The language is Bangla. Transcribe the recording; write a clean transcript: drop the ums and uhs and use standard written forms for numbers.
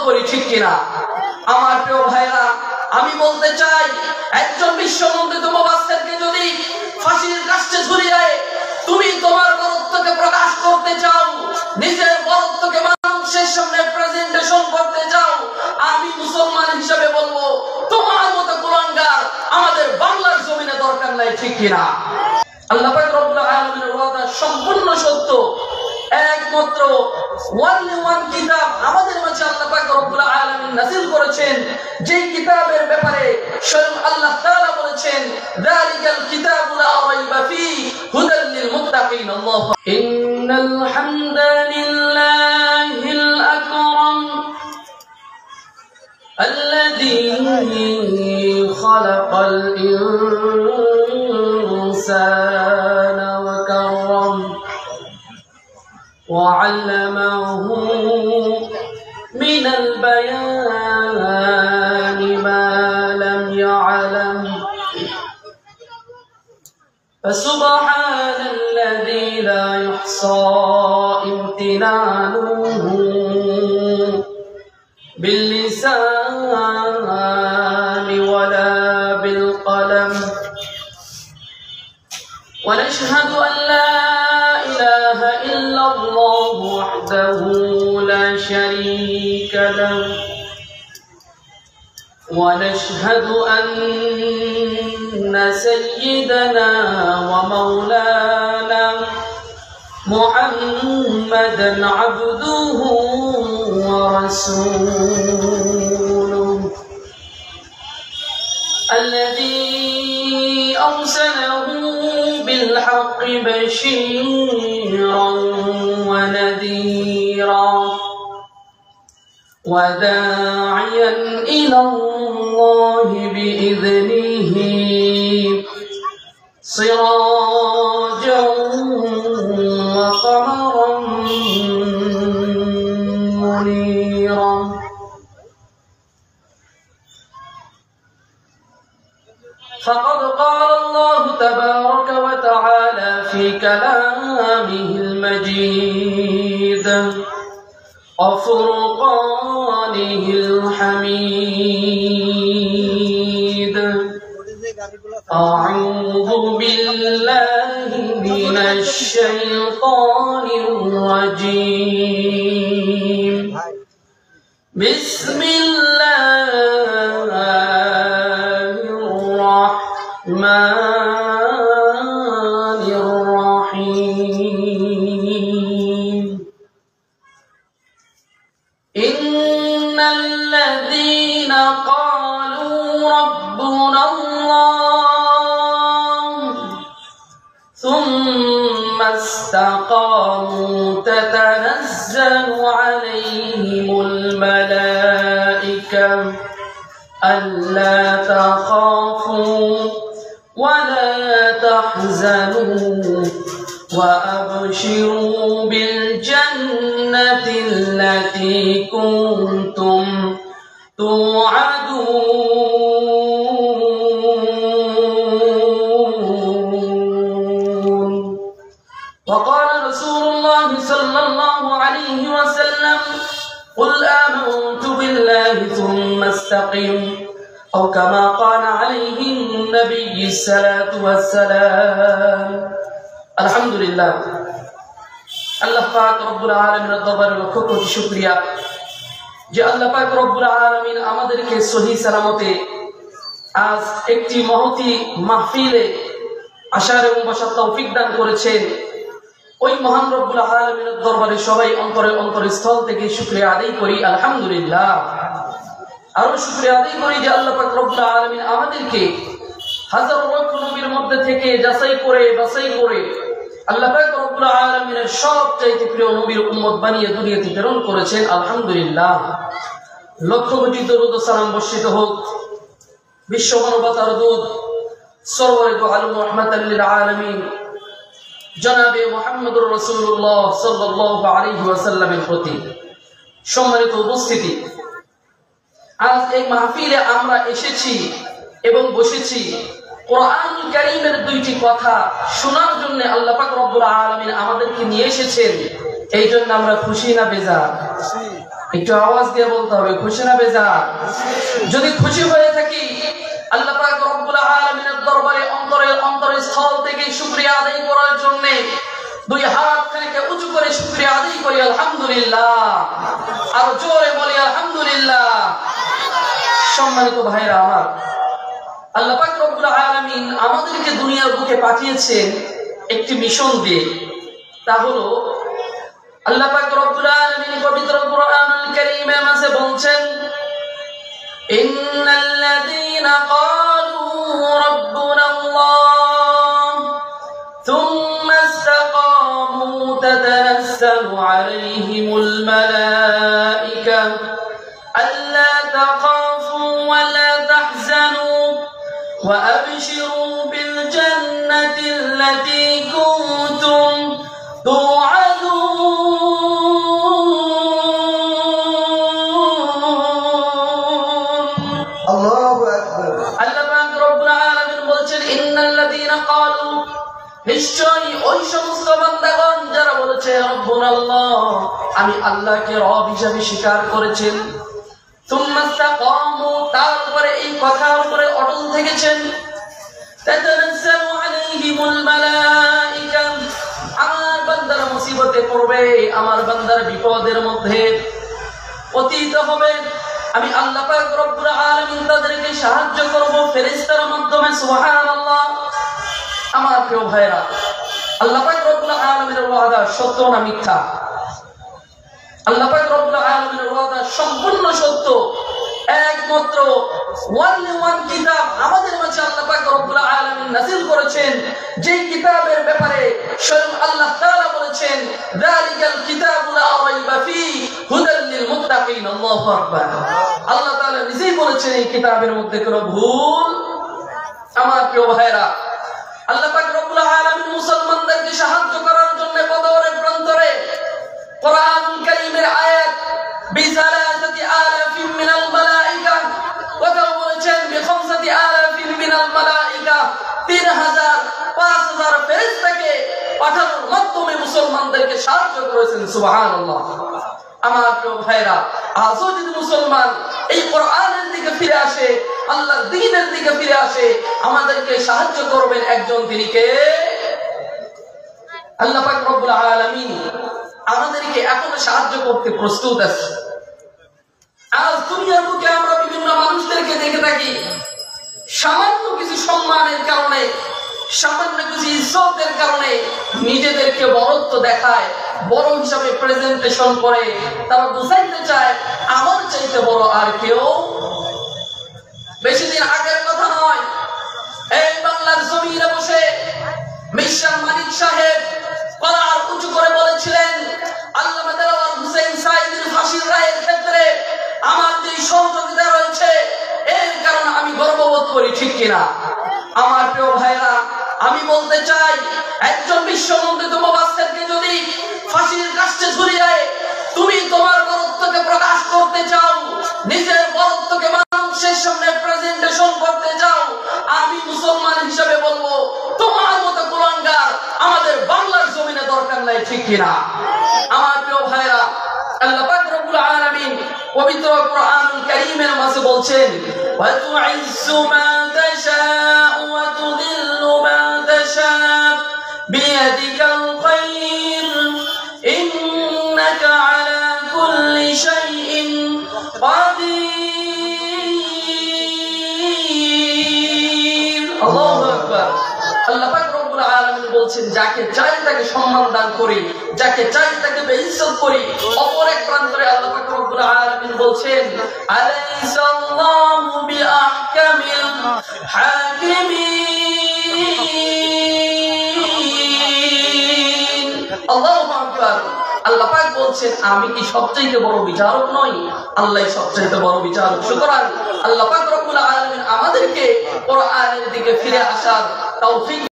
করি, ঠিক কিনা? আমার প্রিয় ভাইরা, আমি বলতে চাই, একজন বিশ্বনন্দিত মুফাসসিরকে যদি ফাঁসির কাষ্ঠে ঝুলিয়ে তুমি তোমার বরত্বকে প্রকাশ করতে চাও, নিজের বরত্বকে মানুষের সামনে প্রেজেন্টেশন করতে চাও, আমি মুসলমান হিসেবে বলবো তোমার মতো কুলাঙ্গার আমাদের বাংলার জমিনে দরকার নাই, ঠিক কিনা? আল্লাহ পাক রব্বুল আলামিনের ওয়াদা সম্পূর্ণ সত্য। একমাত্র ওয়ান কিতাব আমাদের মাঝে আল্লাহ পাক রব্বুল আলামিন নাযিল করেছেন, যে কিতাবের ব্যাপারে স্বয়ং আল্লাহ তাআলা বলেছেন, যালিকাল কিতাবু লা রাইবা ফীহি হুদাল লিল মুত্তাকিন। আল্লাহু ইন্নাল হামদালিল্লাহিল আকরাম الذي خلق الإنسان وكرم وعلمه من البيان ما لم يعلم فسبحان الذي لا يحصى امتنانه باللسان ولا بالقلم ونشهد أن لا إله إلا الله وحده لا شريك له ونشهد أن سيدنا ومولانا محمدا عبده ورسوله الذي أرسله بالحق بشيرا ونذيرا وداعيا إلى الله بإذنه سراجا وقمرا منيرا فقد قال الله تبارك وتعالى في كلامه المجيد وفرقانه الحميد أعوذ بالله من الشيطان الرجيم بسم الله الرحمن الرحيم إن الذين قالوا ربنا الله ثم استقاموا تتنزل عليهم الملائكة ألا تخافوا ولا تحزنوا وأبشروا بالجنة التي كنتم توعدون. وقال رسول الله صلى الله عليه وسلم قل آمنت بالله ثم استقم أو كما قال عليه النبي الصلاة والسلام. الحمد لله আল্লাহ পাক রব্বুল আলামিনের দরবারে লক্ষ কোটি শুকরিয়া যে আল্লাহ পাক রব্বুল আলামিন আমাদেরকে সহি সালামতে আজ একটি মহতি মাহফিলে আসার এবং বসার তৌফিক দান করেছেন। ওই মহান রব্বুল আলামিনের দরবারে সবাই অন্তরস্থল থেকে শুকরিয়া আদায় করি আলহামদুলিল্লাহ। আরো শুকরিয়া আদায় করি যে আল্লাহ পাক রব্বুল আলামিন আমাদেরকে হাজারো লক্ষ নবীর মধ্যে থেকে যাচাই করে বাছাই করে আল্লাহ পাক রব্বুল আলামিনের সবচাইতে প্রিয় নবীর উম্মত বানিয়ে দুনিয়াতে প্রেরণ করেছেন আলহামদুলিল্লাহ। লক্ষ কোটি দরুদ ও সালাম বর্ষিত হোক বিশ্ব মানবতার দূত সরওয়ারে দু আলম রাহমাতাল লিল আলামিন জনাবে মুহাম্মদুর রাসূলুল্লাহ সাল্লাল্লাহু আলাইহি ওয়াসাল্লামের প্রতি। সম্মানিত উপস্থিতি, আজ এই মাহফিলে আমরা এসেছি এবং বসেছি কোরআন কারীমের দুইটি কথা শোনার জন্য। আল্লাহ পাক রব্বুল আলামিন আমাদেরকে নিয়ে এসেছেন, এই জন্য আমরা খুশি না বেজার? একটু আওয়াজ দিয়ে বলতে হবে খুশি না বেজার? যদি খুশি হয়ে থাকি আল্লাহ পাক রব্বুল আলামিনের দরবারে অন্তরস্থল থেকে শুকরিয়া আদায় করার জন্য দুই হাত খানিকে উঁচু করে শুকরিয়া আদায় করি আলহামদুলিল্লাহ, আর জোরে বলি আলহামদুলিল্লাহ। সম্মানিত ভাইরা আমার, আল্লাহ পাক রব্বুল আলামিন আমাদেরকে দুনিয়ার বুকে পাঠিয়েছেন একটি মিশন দিয়ে। তা হলো আল্লাহ পাক রব্বুল আলামিন পবিত্র কোরআনুল কারীমের মাঝে বলছেন, ইন্নাল্লাযীনা ক্বালু রাব্বুনাল্লাহ থুম্মা ইসতাকামু তাতানাসসালু আলাইহিমুল মালায়েকা আল্লা তাখাফু ওয়া লা তাহজানু ওয়া আবশিরু বিল জান্নাতি আল্লাতী কুনতুম তুআদুন। নিশ্চয়ই ওই সমস্ত বান্দাগণ যারা বলেছে রব্বুনাল্লাহ, আমি আল্লাহকে রব হিসাবে স্বীকার করেছেন, সুম্মা ইসতাকামু, তারপরে এই কথার উপরে অটল থেকেছেন, তাতানাজ্জালু আলাইহিমুল মালায়েকা, আমার বান্দারা মুসিবতে পড়বে, আমার বান্দারা বিপদের মধ্যে পতিত হবে, আমি আল্লাহ পাক রব্বুল আলামিন তাদেরকে সাহায্য করব ফেরেশতার মাধ্যমে। সুবহানাল্লাহ। আমার প্রিয় ভাইরা, আল্লাহ পাক রব্বুল আলামিনের ওয়াদা সত্য না মিথ্যা? আল্লাহ পাক রব্বুল আলামিনের ওয়াদা সম্পূর্ণ সত্য। একমাত্র ওয়ান কিতাব আমাদের মাঝে আল্লাহ পাক রব্বুল আলামিন নাযিল করেছেন, যেই কিতাবের ব্যাপারে স্বয়ং আল্লাহ তাআলা বলেছেন, যালিকাল কিতাবু লা রাইবা ফীহি হুদাল লিল মুত্তাকিন। আল্লাহু আকবার। আল্লাহ তাআলা নিজেই বলেছেন এই কিতাবের মধ্যে কোনো ভুল। আমার প্রিয় ভাইরা, আল্লাহ পাক রব্বুল আলামিন মুসলমানদেরকে সাহায্য করার জন্য বদরের প্রান্তরে কোরআনুল কারীমের আয়াত বিসালাসাতি আলাফিন মিনাল মালায়েকা, কথা বলেছেন বিখামসাতি আলাফিন মিনাল মালায়েকা, 3000 5000 ফেরেশতাকে পাঠানোর মাধ্যমে মুসলমানদেরকে সাহায্য করেছেন। সুবহানাল্লাহ। আমার প্রিয় ভাইরা, আজও যদি মুসলমান এই কোরআনের দিকে ফিরে আসে, আল্লাহর দ্বীনের দিকে ফিরে আসে, আমাদেরকে সাহায্য করবেন একজন, তিনি কে? আল্লাহ পাক রব্বুল আলামিন আমাদেরকে এখনো সাহায্য করতে প্রস্তুত আছে। আজ দুনিয়ার বুকে আমরা বিভিন্ন মানুষদেরকে দেখে থাকি, সামান্য কিছু সম্মানের কারণে, সামান্য কিছু ইজ্জতের কারণে নিজেদেরকে বড়ত্ব দেখায়, বড় হিসাবে প্রেজেন্টেশন করে, তারা বুঝাইতে চায় আমার চাইতে বড় আর কেউ। বেশি দিন আগের কথা নয়, এই বাংলার জমিনে বসে মিশন মালিক সাহেব কলার উঁচু করে বলেছিলেন, আল্লামা দেলাওয়ার হোসেন সাঈদীর ফাঁসির রায়ের ক্ষেত্রে আমার যে সহযোগিতা রয়েছে এর কারণে আমি গর্ববোধ করি, ঠিক কিনা? আমার প্রিয় ভাইরা, আমি বলতে চাই, একজন বিশ্বমন্ডিত মুফাসসিরকে যদি ফাঁসির কাষ্ঠে ঝুলিয়ে তুমি তোমার বরত্বকে প্রকাশ করতে চাও, নিজের বরত্বকে মানুষের সামনে প্রেজেন্টেশন করতে চাও, আমি মুসলমান হিসেবে বলবো তোমার মতো কুলাঙ্গার আমাদের বাংলার জমিনে দরকার নাই, ঠিক কিনা? আমার প্রিয় ভাইরা, আল্লাহ পাক রব্বুল আলামিন পবিত্র কোরআনুল কারীমের মাঝে বলছেন, ওয়া তুইজ্জু মা তাশাউ ওয়া তুযিল্লু মা তাশাউ বিয়াদিকাল খায়র ইন্নাকা আলা কুল্লি শাইইন কাদির। আল্লাহু আকবার। আল্লাহ পাক রব্বুল আলামিন বলছেন, যাকে চাই তাকে সম্মান দান করি, যাকে চাই তাকে বেইজ্জত করি। অপর এক প্রান্তরে আল্লাহ পাক রব্বুল আলামিন বলছেন, আলাইসাল্লাহু বিআহকামিল হাকিমিন। আল্লাহু আকবার। আল্লাহ পাক বলছেন, আমি কি সবচেয়ে বড় বিচারক নই? আল্লাহ সবচেয়ে বড় বিচারক। সুতরাং আল্লাহ পাক রব্বুল আলামিন আমাদেরকে কোরআনের দিকে ফিরে আসার তৌফিক